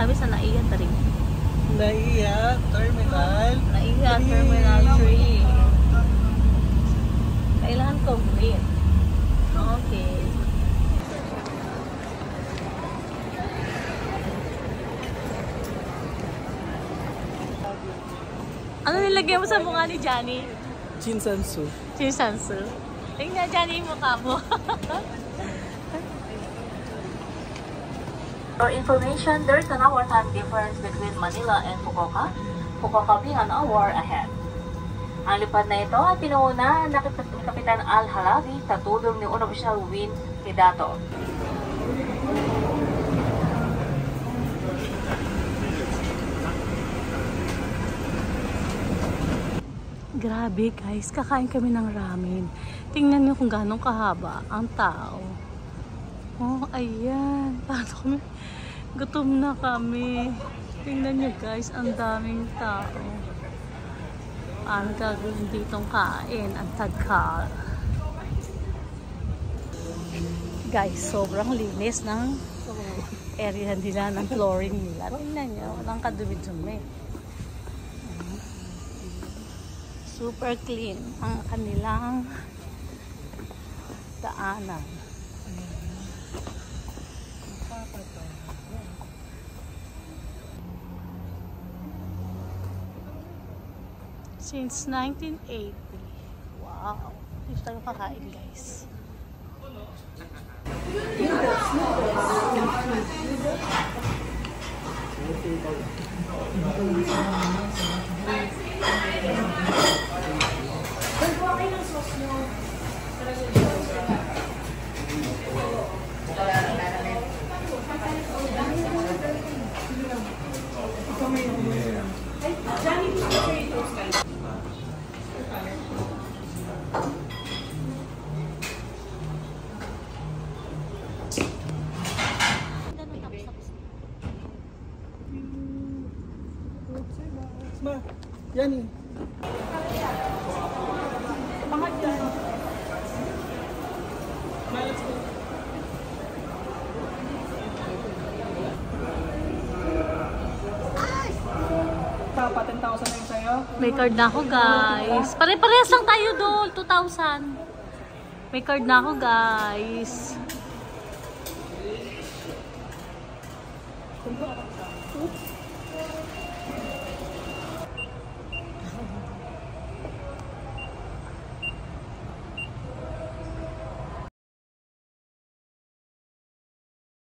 kami sa Naiya Tari. Naiya Terminal. Naiya Terminal 3. Kailangan complete. Okay. Ano nilagay mo sa mukha ni Johnny? Chinsansu. Chinsansu. Tingnan Johnny yung mukha mo. For information, there's an hour time difference between Manila and Fukuoka. Fukuoka being an hour ahead. Ang lipad na ito ay pinuuna ni Kapitan Al-Halabi sa tulong ni Unofficial Win Hidato. Grabe guys, kakain kami ng ramen. Tingnan niyo kung gaano kahaba ang tao. Oh, ayan. Paano kami? Gutom na kami. Tingnan niyo guys, ang daming tao. Ang gagawin ditong kain, ang tagkal. Guys, sobrang linis ng area nila, ng flooring nila. Tingnan niyo, walang kadumi-dumi. Super clean ang kanilang daanan. Since 1980. Wow. Dito tayo kakain, guys. Ma, Yani. Pa 10,000 na yung sa'yo. May card na ako, guys. Pare-parehas lang tayo doon. 2,000. May card na ako, guys.